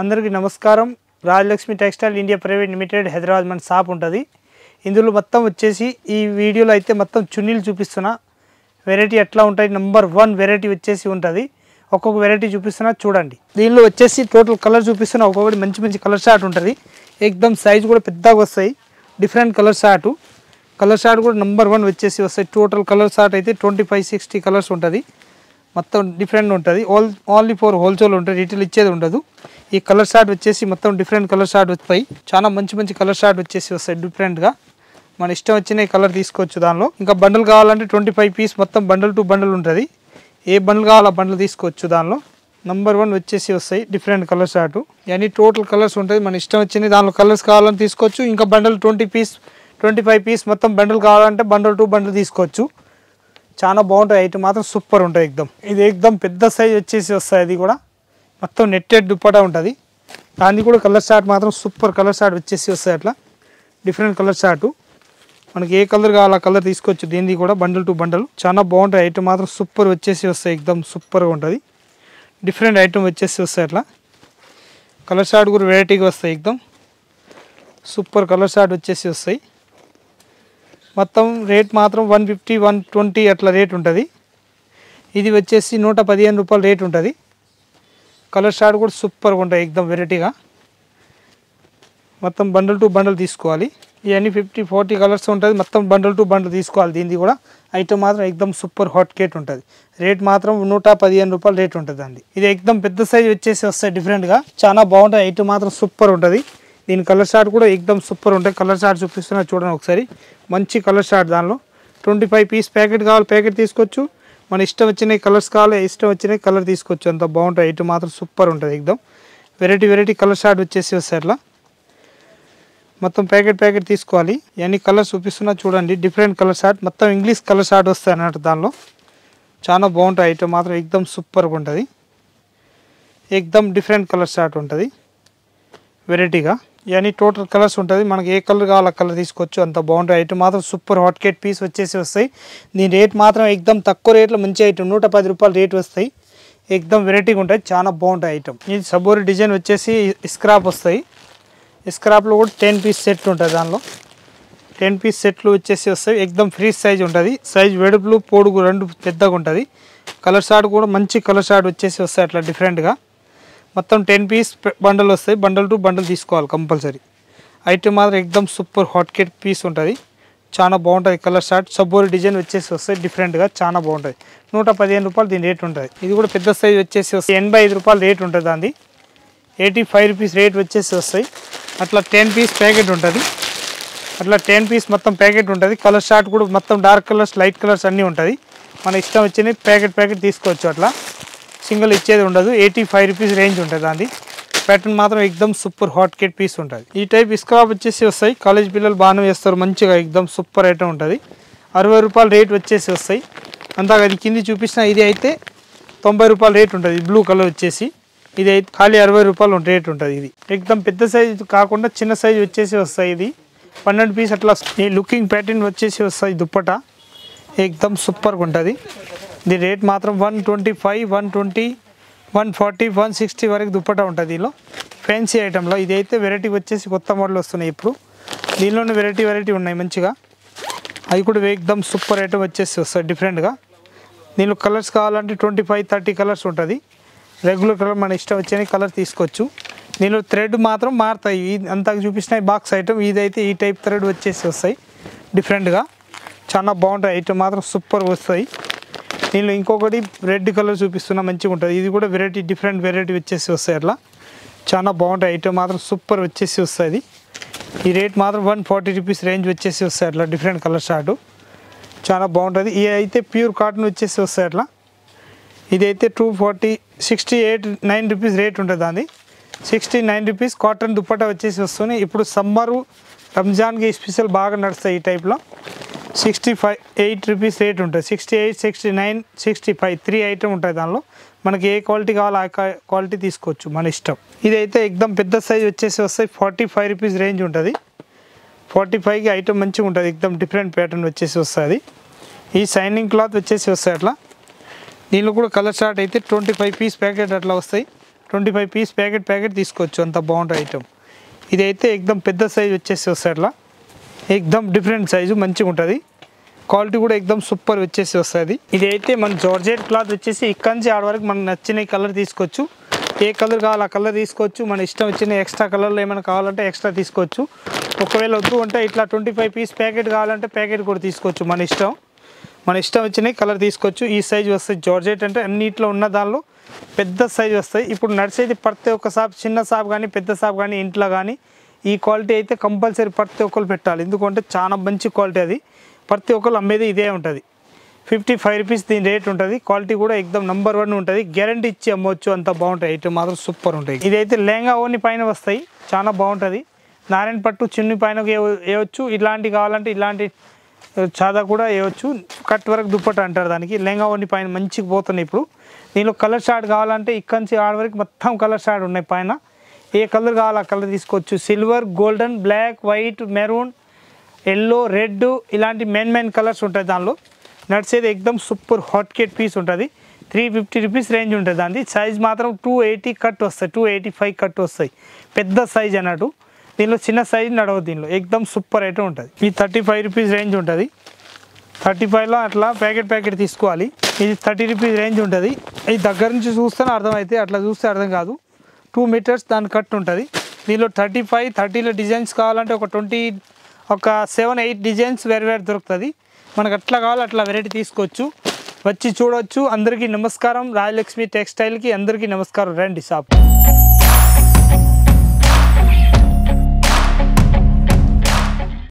అందరికీ నమస్కారం. Rajalakshmi textile India private limited Hyderabad మన షాప్ ఉంటుంది. ఇందులో మొత్తం వచ్చేసి ఈ వీడియోలో అయితే మొత్తం చున్నీలు చూపిస్తున్నా. వెరైటీ ఎట్లా ఉంటాయి, నెంబర్ 1 వెరైటీ వచ్చేసి ఉంటుంది. ఒక్కొక్క వెరైటీ చూపిస్తున్నా చూడండి. దీనిలో వచ్చేసి టోటల్ కలర్ చూపిస్తున్నా. ఒక్కొక్కటి మంచి మంచి కలర్ షార్ట్ ఉంటుంది. ఎక్దమ్ సైజ్ కూడా పెద్దగా వస్తాయి. డిఫరెంట్ కలర్ షార్ట్ కూడా నెంబర్ 1 వచ్చేసి వస్తాయి. టోటల్ కలర్ షార్ట్ అయితే 25-60 కలర్స్ ఉంటుంది. మొత్తం డిఫరెంట్ ఉంటుంది. ఓన్లీ ఫర్ హోల్సేల్ ఉంటుంది, రీటైల్ ఇచ్చేది ఉండదు. ఈ కలర్ షార్ట్ వచ్చేసి మొత్తం డిఫరెంట్ కలర్ షార్ట్ వస్తాయి. చాలా మంచి మంచి కలర్ షార్ట్ వచ్చేసి వస్తాయి. డిఫరెంట్గా మన ఇష్టం వచ్చిన కలర్ తీసుకోవచ్చు. దానిలో ఇంకా బండిల్ కావాలంటే 25 పీస్ మొత్తం బండిల్ టు బండిల్ ఉంటుంది. ఏ బండిల్ కావాలో ఆ బండిల్ తీసుకోవచ్చు. దానిలో నెంబర్ 1 వచ్చేసి వస్తాయి డిఫరెంట్ కలర్ షార్ట్. ఇవన్నీ టోటల్ కలర్స్ ఉంటుంది. మన ఇష్టం వచ్చింది దానిలో కలర్స్ కావాలని తీసుకోవచ్చు. ఇంకా బండిల్ 20 పీస్ 25 పీస్ మొత్తం బండిల్ కావాలంటే బండిల్ టు బండిల్ తీసుకోవచ్చు. చాలా బాగుంటుంది. ఐటమ్ మాత్రం సూపర్ ఉంటుంది. ఇది ఎక్దమ్ పెద్ద సైజ్ వచ్చేసి వస్తాయి. అది కూడా మొత్తం నెట్టెడ్ దుప్పటా ఉంటుంది. దాన్ని కూడా కలర్ షార్ట్ మాత్రం సూపర్ కలర్ షార్ట్ వచ్చేసి వస్తాయి. అట్లా డిఫరెంట్ కలర్ షార్ట్ మనకి ఏ కలర్ కావాలో ఆ కలర్ తీసుకోవచ్చు. దీన్ని కూడా బండిల్ టు బండిల్ చాలా బాగుంటుంది. ఐటమ్ మాత్రం సూపర్ వచ్చేసి వస్తాయి. ఎక్దమ్ సూపర్గా ఉంటుంది. డిఫరెంట్ ఐటమ్ వచ్చేసి వస్తాయి. అట్లా కలర్ షార్ట్ కూడా వెరైటీగా వస్తాయి. ఎక్దమ్ సూపర్ కలర్ షార్ట్ వచ్చేసి వస్తాయి. మొత్తం రేట్ మాత్రం 150-120 అట్లా రేట్ ఉంటుంది. ఇది వచ్చేసి 115 రూపాయలు రేట్ ఉంటుంది. కలర్ షార్ట్ కూడా సూపర్గా ఉంటాయి. ఎక్దమ్ వెరైటీగా మొత్తం బండిల్ టు బండిల్ తీసుకోవాలి. ఇవన్నీ 50-40 కలర్స్ ఉంటుంది. మొత్తం బండిల్ టు బండిల్ తీసుకోవాలి. దీనికి కూడా ఐటమ్ మాత్రం ఎక్దమ్ సూపర్ హాట్ కేట్ ఉంటుంది. రేట్ మాత్రం 115 రూపాయలు రేట్ ఉంటుంది అండి. ఇది ఎక్దమ్ పెద్ద సైజ్ వచ్చేసి వస్తాయి. డిఫరెంట్గా చాలా బాగుంటుంది. ఐటమ్ మాత్రం సూపర్ ఉంటుంది. దీని కలర్ షార్ట్ కూడా ఎక్దమ్ సూపర్ ఉంటాయి. కలర్ షార్ట్ చూపిస్తున్నా చూడండి ఒకసారి. మంచి కలర్ షార్ట్. దానిలో 25 పీస్ ప్యాకెట్ కావాలి ప్యాకెట్ తీసుకోవచ్చు. మన ఇష్టం వచ్చిన కలర్స్ కావాలి ఇష్టం వచ్చిన కలర్ తీసుకోవచ్చు. అంత బాగుంటుంది. ఐటమ్ మాత్రం సూపర్ ఉంటుంది. ఎక్దమ్ వెరైటీ కలర్ షార్ట్ వచ్చేసి వస్తాయి. అట్లా మొత్తం ప్యాకెట్ తీసుకోవాలి. ఇవన్నీ కలర్స్ చూపిస్తున్నా చూడండి. డిఫరెంట్ కలర్ షార్ట్ మొత్తం ఇంగ్లీష్ కలర్ షార్ట్ వస్తాయి అన్నట్టు. దానిలో చాలా బాగుంటుంది. ఐటమ్ మాత్రం ఎక్దమ్ సూపర్గా ఉంటుంది. ఎక్దమ్ డిఫరెంట్ కలర్ షార్ట్ ఉంటుంది వెరైటీగా. ఇవన్నీ టోటల్ కలర్స్ ఉంటుంది. మనకి ఏ కలర్ కావాలో ఆ కలర్ తీసుకోవచ్చు. అంత బాగుంటుంది. ఐటమ్ మాత్రం సూపర్ హాట్ కేట్ పీస్ వచ్చేసి వస్తాయి. దీని రేట్ మాత్రం ఎక్దమ్ తక్కువ రేట్లో మంచి ఐటమ్ 110 రూపాయలు రేట్ వస్తాయి. ఎక్దమ్ వెరైటీగా ఉంటుంది. చాలా బాగుంటుంది ఐటమ్. ఇది సబోరి డిజైన్ వచ్చేసి స్క్రాప్ వస్తాయి. స్క్రాప్లో కూడా 10 పీస్ సెట్ ఉంటుంది. దానిలో 10 పీస్ సెట్లు వచ్చేసి వస్తాయి. ఎక్దమ్ ఫ్రీ సైజ్ ఉంటుంది. సైజ్ వెడుపులు పొడుగు రెండు పెద్దగా ఉంటుంది. కలర్ షార్ట్ కూడా మంచి కలర్ షార్ట్ వచ్చేసి వస్తాయి. అట్లా డిఫరెంట్గా మొత్తం 10 పీస్ బండల్ వస్తాయి. బండల్ టు బండల్ తీసుకోవాలి కంపల్సరీ. ఐటమ్ మాత్రం ఎక్దమ్ సూపర్ హాట్ కేట్ పీస్ ఉంటుంది. చాలా బాగుంటుంది. కలర్ షార్ట్ సబ్బోరి డిజైన్ వచ్చేసి వస్తాయి. డిఫరెంట్గా చాలా బాగుంటుంది. 115 రూపాయలు దీని రేట్ ఉంటుంది. ఇది కూడా పెద్ద సైజ్ వచ్చేసి వస్తాయి. 85 రూపాయలు రేట్ ఉంటుంది. దాన్ని 85 రూపీస్ రేట్ వచ్చేసి వస్తాయి. అట్లా 10 పీస్ ప్యాకెట్ ఉంటుంది. అట్లా 10 పీస్ మొత్తం ప్యాకెట్ ఉంటుంది. కలర్ షార్ట్ కూడా మొత్తం డార్క్ కలర్స్ లైట్ కలర్స్ అన్నీ ఉంటుంది. మన ఇష్టం వచ్చినవి ప్యాకెట్ తీసుకోవచ్చు. అట్లా సింగిల్ ఇచ్చేది ఉండదు. 85 రూపీస్ రేంజ్ ఉంటుంది. దాన్ని ప్యాటర్న్ మాత్రం ఎక్దమ్ సూపర్ హాట్ కేట్ పీస్ ఉంటుంది. ఈ టైప్ స్క్రాప్ వచ్చేసి వస్తాయి. కాలేజ్ పిల్లలు బాగానే వేస్తారు. మంచిగా ఎక్దమ్ సూపర్ ఐటమ్ ఉంటుంది. 60 రూపాయలు రేట్ వచ్చేసి వస్తాయి. అంతా అది కింది చూపించిన ఇది అయితే 90 రూపాయలు రేట్ ఉంటుంది. బ్లూ కలర్ వచ్చేసి ఇది అయితే ఖాళీ 60 రూపాయలు రేట్ ఉంటుంది. ఇది ఎక్దమ్ పెద్ద సైజు కాకుండా చిన్న సైజు వచ్చేసి వస్తాయి. ఇది 12 పీస్ అట్లా లుకింగ్ ప్యాటర్న్ వచ్చేసి వస్తాయి. దుప్పటా ఎక్దమ్ సూపర్గా ఉంటుంది. దీని రేట్ మాత్రం 125, 120, 140, 160 వరకు దుప్పటా ఉంటుంది. దీనిలో ఫ్యాన్సీ ఐటెంలో ఇది అయితే వెరైటీ వచ్చేసి కొత్త మోడల్ వస్తున్నాయి. ఇప్పుడు దీనిలోనే వెరైటీ ఉన్నాయి మంచిగా. అవి కూడా ఎక్దమ్ సూపర్ ఐటమ్ వచ్చేసి వస్తాయి డిఫరెంట్గా. దీనిలో కలర్స్ కావాలంటే 25-30 కలర్స్ ఉంటుంది. రెగ్యులర్ కలర్ మన ఇష్టం వచ్చిన కలర్ తీసుకోవచ్చు. దీనిలో థ్రెడ్ మాత్రం మారుతాయి. అంతా చూపించిన బాక్స్ ఐటమ్ ఇదైతే ఈ టైప్ థ్రెడ్ వచ్చేసి వస్తాయి డిఫరెంట్గా. చాలా బాగుంటాయి. ఐటమ్ మాత్రం సూపర్ వస్తాయి. దీనిలో ఇంకొకటి రెడ్ కలర్ చూపిస్తున్నా మంచిగా ఉంటుంది. ఇది కూడా డిఫరెంట్ వెరైటీ వచ్చేసి వస్తాయి. అట్లా చాలా బాగుంటాయి. ఐటమ్ మాత్రం సూపర్ వచ్చేసి వస్తుంది. ఈ రేట్ మాత్రం 140 రూపీస్ రేంజ్ వచ్చేసి వస్తాయి. అట్లా డిఫరెంట్ కలర్ షార్ట్ చాలా బాగుంటుంది. ఇది అయితే ప్యూర్ కాటన్ వచ్చేసి వస్తాయి. అట్లా ఇదైతే 240-69 రూపీస్ రేట్ ఉంటుంది. దాన్ని 69 రూపీస్ కాటన్ దుప్పటా వచ్చేసి వస్తుంది. ఇప్పుడు సమ్మరు రంజాన్కి స్పెషల్ బాగా నడుస్తాయి. ఈ టైప్లో 68 రూపీస్ రేట్ ఉంటుంది. 68, 69, 65 3 ఐటమ్ ఉంటుంది. దానిలో మనకి ఏ క్వాలిటీ కావాలో ఆ క్వాలిటీ తీసుకోవచ్చు మన ఇష్టం. ఇదైతే ఎక్దమ్ పెద్ద సైజ్ వచ్చేసి వస్తాయి. 45 రూపీస్ రేంజ్ ఉంటుంది. 45కి ఐటమ్ మంచిగా ఉంటుంది. ఎక్దమ్ డిఫరెంట్ ప్యాటర్న్ వచ్చేసి వస్తుంది. ఈ షైనింగ్ క్లాత్ వచ్చేసి వస్తాయి. అట్లా దీనిలో కూడా కలర్ షార్ట్ అయితే 25 పీస్ ప్యాకెట్ అట్లా వస్తాయి. 25 పీస్ ప్యాకెట్ తీసుకోవచ్చు, అంత బాగుంటుంది ఐటమ్. ఇదైతే ఎక్దమ్ పెద్ద సైజ్ వచ్చేసి వస్తుంది, అట్లా ఎక్దమ్ డిఫరెంట్ సైజు మంచిగా ఉంటుంది. క్వాలిటీ కూడా ఎక్దమ్ సూపర్ వచ్చేసి వస్తుంది. ఇది అయితే మన జార్జెట్ క్లాత్ వచ్చేసి ఇక్కడ నుంచి ఆడ వరకు మనకు నచ్చిన కలర్ తీసుకోవచ్చు. ఏ కలర్ కావాలి ఆ కలర్ తీసుకోవచ్చు. మన ఇష్టం వచ్చిన ఎక్స్ట్రా కలర్లో ఏమైనా కావాలంటే ఎక్స్ట్రా తీసుకోవచ్చు. ఒకవేళ వద్దు అంటే ఇట్లా 25 పీస్ ప్యాకెట్ కావాలంటే ప్యాకెట్ కూడా తీసుకోవచ్చు. మన ఇష్టం వచ్చిన కలర్ తీసుకోవచ్చు. ఈ సైజు వస్తుంది. జార్జెట్ అంటే అన్నిట్లో ఉన్న దానిలో పెద్ద సైజు వస్తాయి. ఇప్పుడు నడిచేది ప్రతి ఒక్క షాప్, చిన్న షాప్ కానీ పెద్ద షాప్ కానీ ఇంట్లో కానీ ఈ క్వాలిటీ అయితే కంపల్సరీ ప్రతి ఒక్కరు పెట్టాలి. ఎందుకంటే చాలా మంచి క్వాలిటీ, అది ప్రతి ఒక్కరు అమ్మేది ఇదే ఉంటుంది. 55 రూపీస్ దీని రేట్ ఉంటుంది. క్వాలిటీ కూడా ఎక్దమ్ నెంబర్ 1 ఉంటుంది. గ్యారంటీ ఇచ్చి అమ్మవచ్చు, అంత బాగుంటాయి. ఐటమ్ మాత్రం సూపర్ ఉంటాయి. ఇదైతే లెహంగా ఓని పైన వస్తాయి, చాలా బాగుంటుంది. నారాయణ పట్టు చున్ని పైన వేయవచ్చు. ఇలాంటి కావాలంటే ఇలాంటి చాదా కూడా వేయవచ్చు. కట్ వరకు దుప్పట అంటారు దానికి. లెహంగా ఓని పైన మంచిగా పోతున్నాయి. ఇప్పుడు దీనిలో కలర్ షార్ట్ కావాలంటే ఇక్కడ నుంచి ఆడ వరకు మొత్తం కలర్ షార్ట్ ఉన్నాయి. పైన ఏ కలర్ కావాలో ఆ కలర్ తీసుకోవచ్చు. Silver, golden, black, white, maroon, yellow, red ఇలాంటి మెయిన్ కలర్స్ ఉంటాయి. దానిలో నడిచేది ఎక్దమ్ సూపర్ హాట్ కేట్ పీస్ ఉంటుంది. 350 రూపీస్ రేంజ్ ఉంటుంది. దాన్ని సైజ్ మాత్రం 280 కట్ వస్తాయి, 285 కట్ వస్తాయి. పెద్ద సైజ్ అన్నట్టు. దీనిలో చిన్న సైజ్ నడవదు. దీనిలో ఎక్దమ్ సూపర్ అయితే ఉంటుంది. ఈ 35 రూపీస్ రేంజ్ ఉంటుంది. 35లో అట్లా ప్యాకెట్ తీసుకోవాలి. ఇది 30 రూపీస్ రేంజ్ ఉంటుంది. ఇది దగ్గర నుంచి చూస్తేనే అర్థమైతే, అట్లా చూస్తే అర్థం కాదు. 2 మీటర్స్ దాని కట్ ఉంటుంది. దీనిలో 35, 30లో డిజైన్స్ కావాలంటే ఒక 7-8 డిజైన్స్ వేరు దొరుకుతుంది. మనకు అట్లా కావాలి అట్లా వెరైటీ తీసుకోవచ్చు. వచ్చి చూడవచ్చు. అందరికీ నమస్కారం. రాజలక్ష్మి టెక్స్టైల్కి అందరికీ నమస్కారం. రండి షాప్.